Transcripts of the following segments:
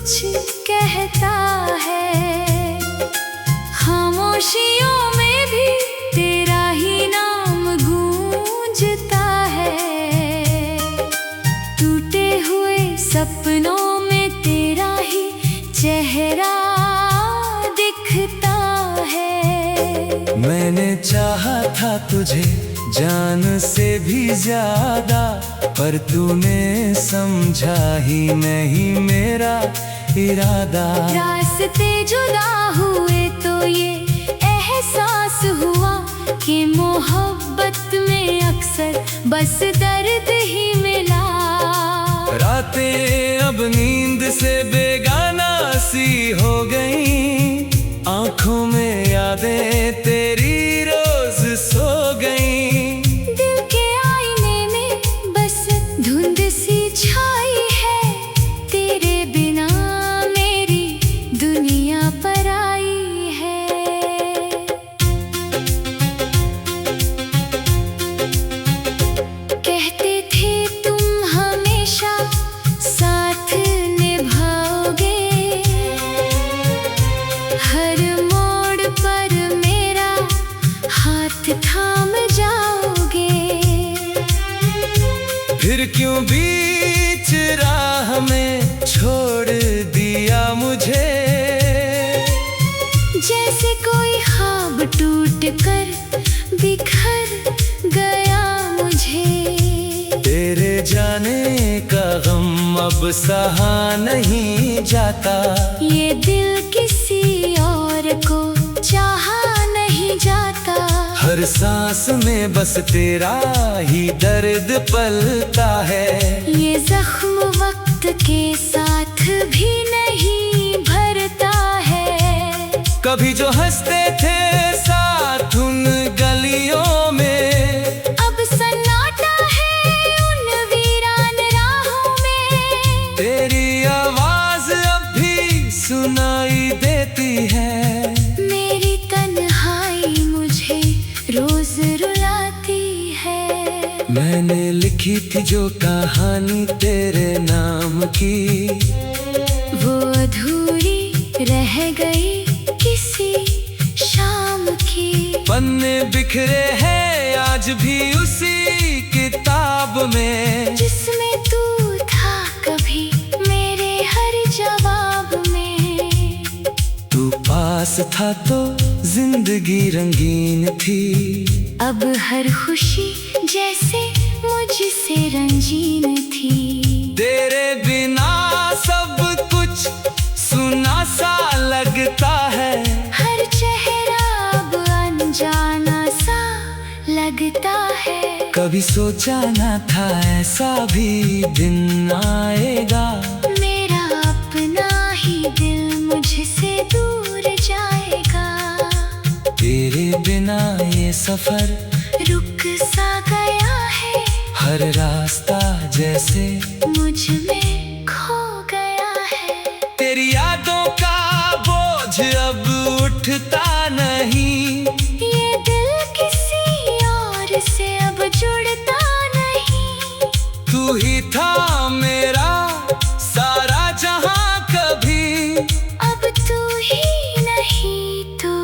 कुछ कहता है, खामोशियों में भी तेरा ही नाम गूंजता है। टूटे हुए सपनों में तेरा ही चेहरा दिखता है। मैंने चाहा था तुझे जान से भी ज्यादा, पर तूने समझा ही नहीं मेरा इरादा। रास्ते जुदा हुए तो ये एहसास हुआ कि मोहब्बत में अक्सर बस दर्द ही मिला। रातें अब नींद से बेगाना सी हो गईं, आंखों में यादें तेरी रोज सो गईं। दिल के आईने में बस धुंध सी छाई है, तेरे बिना मेरी दुनिया पराई है। कहते थे तुम हमेशा साथ निभाओगे, हर मोड़ पर मेरा हाथ थाम जाओगे। फिर क्यों बीच राह में छोड़ दिया मुझे, जैसे कोई ख्वाब टूट कर बिखर गया मुझे। तेरे जाने का गम अब सहा नहीं जाता, ये दिल किसी और को चाहा नहीं जाता। हर सांस में बस तेरा ही दर्द पलता है। ये जख्म वक्त के साथ भी नहीं भरता है। कभी जो हंसते थे साथ उन गलियों में, अब सन्नाटा है उन वीरान राहों में। तेरी आवाज अब भी सुनाई देती है। मेरी तन्हाई मुझे रोज रुलाती है। मैंने लिखी थी जो कहानी तेरे नाम की, वो अधूरी रह गई किसी शाम की। पन्ने बिखरे हैं आज भी उसी किताब में, जिसमें तू था कभी मेरे हर जवाब में। तू पास था तो जिंदगी रंगीन थी, अब हर खुशी जैसे मुझसे रंजीन थी। तेरे बिना सब कुछ सुना सा लगता है, हर चेहरा अब अनजाना सा लगता है। कभी सोचा ना था ऐसा भी दिन आएगा, मेरा अपना ही दिल मुझसे दूर जाएगा। तेरे बिना ये सफर रुक सा गया है, हर रास्ता जैसे मुझ में खो गया है। तेरी यादों का बोझ अब उठता नहीं, ये दिल किसी और से अब जुड़ता नहीं। तू ही था मेरा सारा जहां कभी, अब तू ही नहीं तो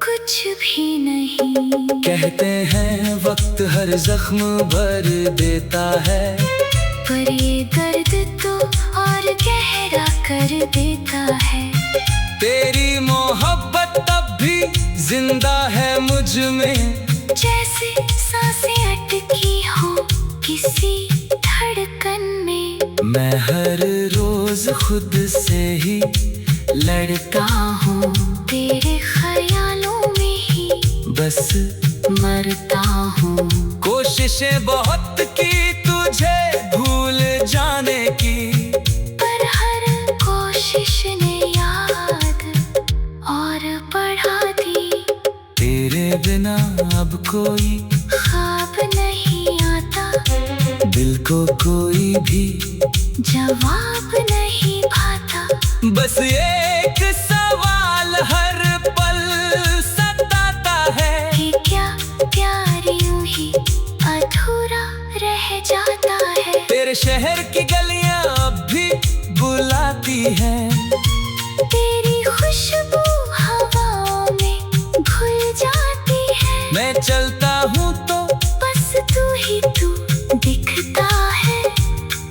कुछ भी नहीं। कहते हैं वक्त हर जख्म भर देता है, पर ये दर्द तो और गहरा कर देता है। तेरी मोहब्बत तब भी जिंदा है मुझ में, जैसे सांसें अटकी हो किसी धड़कन में। मैं हर रोज खुद से ही लड़ता हूँ, तेरे ख्यालों में ही बस मरता हूँ। कोशिशें बहुत की तुझे भूल जाने की, पर हर कोशिश ने याद और बढ़ा दी। तेरे बिना अब कोई ख्वाब नहीं आता, दिल को कोई भी जवाब नहीं पाता। बस एक सवाल हर पल सताता है, कि क्या प्यार यूं ही अधूरा रह जाता है। तेरे शहर की गलियां अब भी बुला है। तेरी खुशबू हवा में घुल जाती है। मैं चलता हूँ तो बस तू ही तू दिखता है।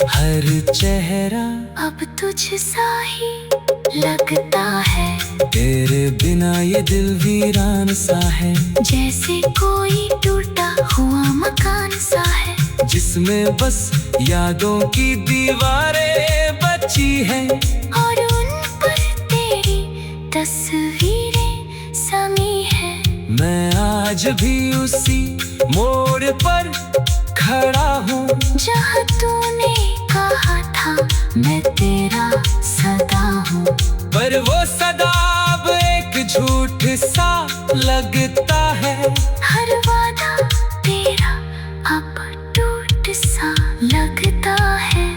हर चेहरा अब तुझ सा ही लगता है। तेरे बिना ये दिल वीरान सा है। जैसे कोई टूटा हुआ मकान सा है, जिसमें बस यादों की दीवारें बची हैं। और उन पर तेरी तस्वीरें समी है। मैं आज भी उसी मोड़ पर खड़ा हूँ, जहाँ तूने कहा था मैं तेरा सदा हूँ। पर वो सदा अब एक झूठ सा लगता है। हर वादा तेरा अब टूट सा लगता है।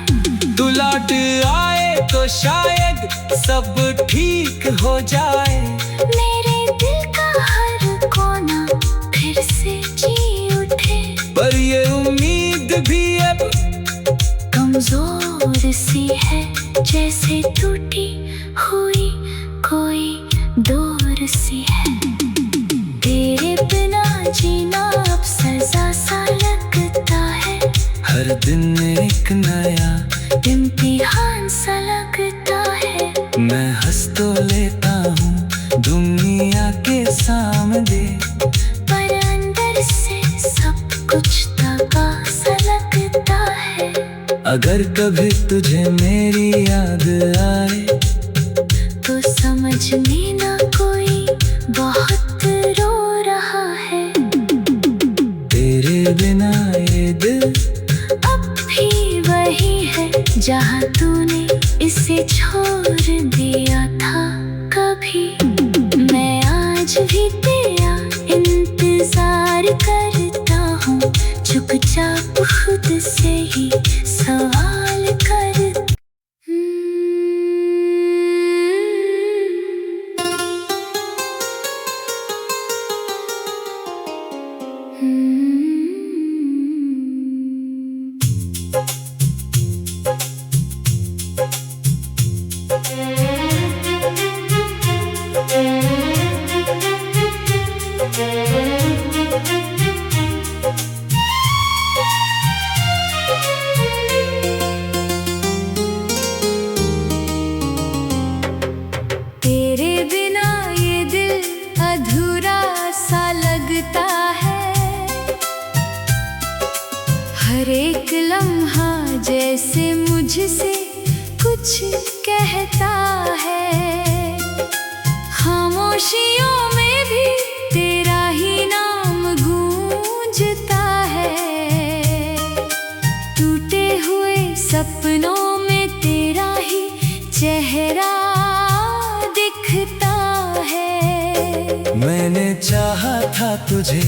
तू लौट आए तो शायद सब ठीक हो जाए। मेरे दिल का हर कोना फिर से जी उठे। पर ये उम्मीद भी अब कमजोर सी है, जैसे टूटी हुई कोई डोर सी है। तेरे बिना जीना अब सजा सा लगता है। हर दिन एक नया इम्तिहान सा लगता है। मैं हंस तो लेता हूँ दुनिया के सामने, पर अंदर से सब कुछ दगा सा लगता है। अगर कभी तुझे मेरी याद आए तो समझ लेना कोई बहुत रो रहा है। तेरे बिना ये दिल अब भी वही है, जहाँ तूने इसे छोड़ दिया था कभी। मैं आज भी तेरा इंतजार करता हूँ, चुपचाप खुद से ही सवाल कर। तेरे बिना ये दिल अधूरा सा लगता है। हर एक लम्हा जैसे मुझसे कुछ कहता है। खामोशियों में भी तेरा ही नाम गूंजता है। टूटे हुए सपनों में तेरा ही चेहरा दिखता है। मैंने चाहा था तुझे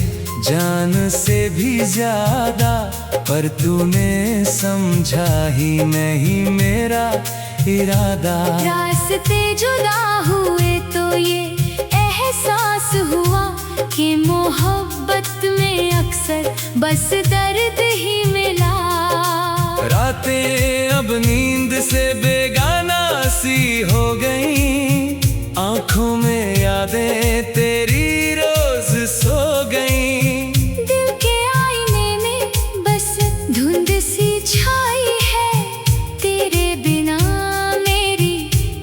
जान से भी ज्यादा, पर तूने समझा ही नहीं मेरा इरादा। रास्ते जुदा हुए तो ये एहसास हुआ कि मोहब्बत में अक्सर बस दर्द ही मिला। रातें अब नींद से बेगाना सी हो गई, आंखों में यादें तेरी रोज सो गई। दिल के आईने में बस धुंध सी छाई है। तेरे बिना मेरी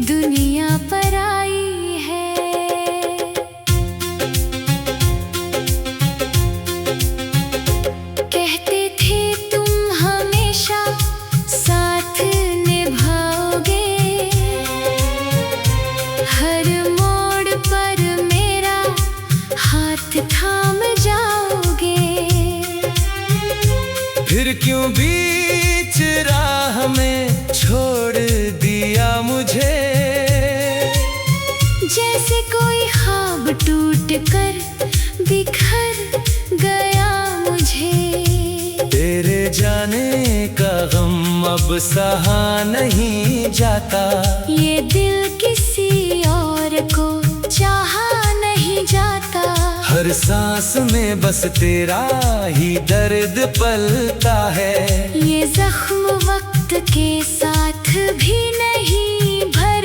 दुनिया पराई है। कहते थे तुम हमेशा साथ निभाओगे। हर मोड़ पर मेरा हाथ थाम जाओगे। फिर क्यों बीच राह में छोड़ दिया मुझे। जैसे कोई ख्वाब टूट कर बिखर गया मुझे। तेरे जाने का गम अब सहा नहीं जाता। ये दिल किसी और को चाहा नहीं जाता। हर सांस में बस तेरा ही दर्द पलता है। ये जख्म वक्त के साथ भी नहीं भर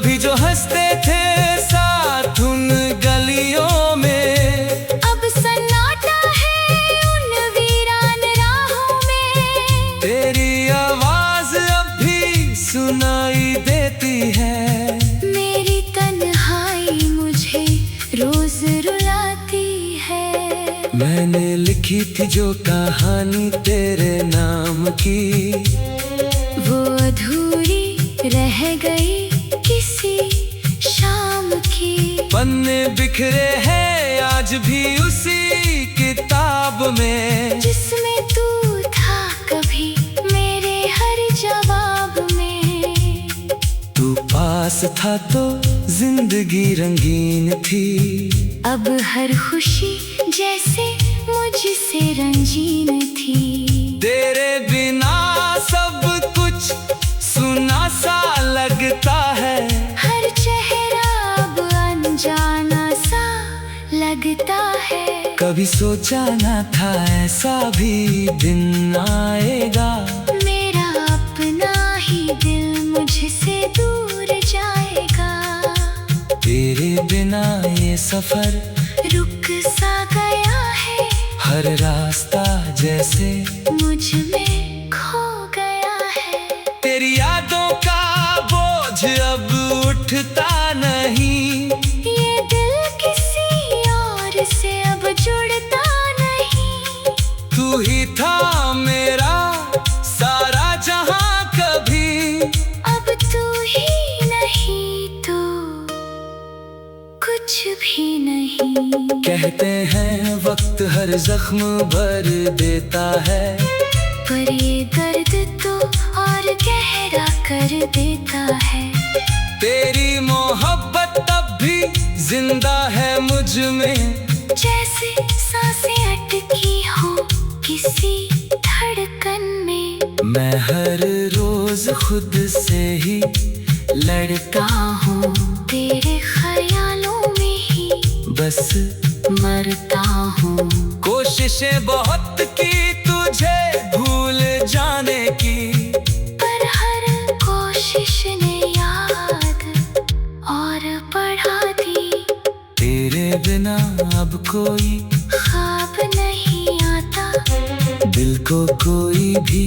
कभी जो हंसते थे साथ उन गलियों में, अब सन्नाटा है उन वीरान राहों में। तेरी आवाज अब भी सुनाई देती है। मेरी तन्हाई मुझे रोज रुलाती है। मैंने लिखी थी जो कहानी तेरे नाम की, वो अधूरी रह गई किसी शाम की। पन्ने बिखरे हैं आज भी उसी किताब में, जिसमें तू था कभी मेरे हर जवाब में। तू पास था तो जिंदगी रंगीन थी, अब हर खुशी जैसे मुझसे रंजीन थी। तेरे बिना सब कुछ सुना सा लगता है, हर चेहरा अब अनजाना सा लगता है। कभी सोचा ना था ऐसा भी दिन आएगा, मेरा अपना ही दिल मुझसे दूर जाएगा। तेरे बिना ये सफर रुक सा गया है, हर रास्ता जैसे मुझ में खो गया है। तेरी यादों का बोझ अब उठता नहीं, ये दिल किसी और से अब जुड़ता नहीं। तू ही था मेरा सारा जहां कभी, अब तू ही नहीं तो कुछ भी नहीं। कहते हैं वक्त हर जख्म भर देता है, पर ये दर्द तो और गहरा कर देता है। तेरी मोहब्बत तब भी जिंदा है मुझ में, जैसे सांसें अटकी हो किसी धड़कन में। मैं हर रोज खुद से ही लड़ता हूँ, तेरे ख्यालों में ही बस मरता हूँ। कोशिशें बहुत की तुझे भूल जाने की, पर हर कोशिश ने याद और बढ़ा दी। तेरे बिना अब कोई ख्वाब नहीं आता, दिल को कोई भी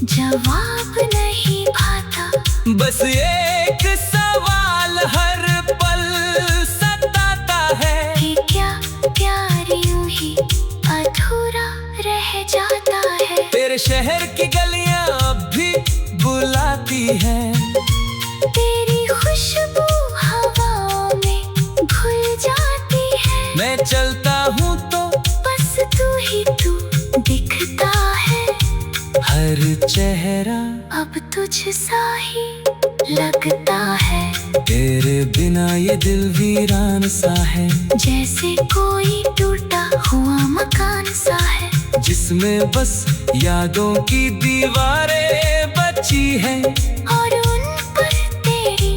जवाब नहीं भाता। बस एक सवाल हर पल सताता है, कि क्या प्यार यूं ही अधूरा रह जाता है। तेरे शहर की गलियां अब भी बुलाती हैं, तेरी खुशबू हवाओं में घुल जाती है। मैं चलता हूँ तो बस तू ही तू दिखता है, हर चेहरा अब तुझ सा ही लगता है। तेरे बिना ये दिल वीरान सा है, जैसे कोई टूटा हुआ मकान सा है, जिसमें बस यादों की दीवारें बची हैं। और उन पर तेरी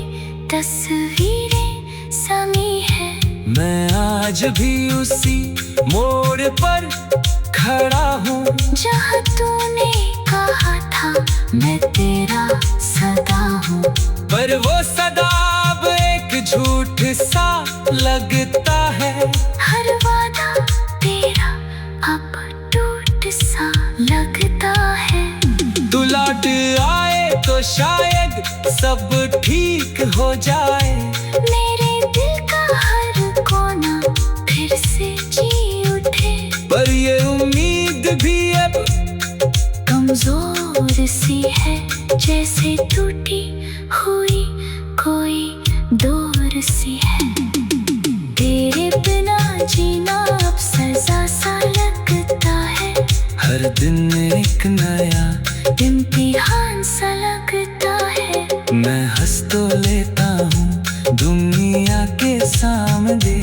तस्वीरें समी है। मैं आज भी उसी मोड़ पर खड़ा हूँ, जहाँ तूने कहा था मैं तेरा सदा हूँ। पर वो सदा अब एक झूठ सा लगता है, हर वादा तेरा अब टूट सा लगता है। तू लौट आए तो शायद सब ठीक हो जाए, मेरे दिल का हर कोना फिर से जी उठे। पर ये उम्मीद भी अब कमजोर सी है, जैसे टूटी हुई कोई डोर सी है। तेरे बिना जीना अब सजा सा लगता है, हर दिन एक नया इम्तिहान सा लगता है। मैं हंस तो लेता हूँ दुनिया के सामने,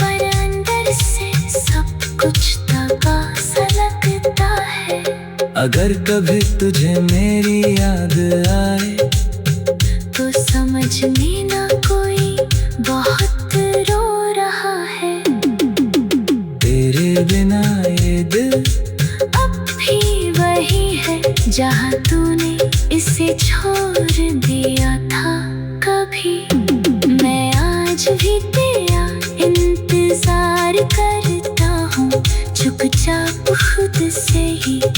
पर अंदर से सब कुछ दगा सा लगता है। अगर कभी तुझे मेरी याद आए तो समझ में ना कोई बहुत रो रहा है। तेरे बिना ये दिल अब भी वही है जहाँ तूने इसे छोड़ दिया था कभी। थी।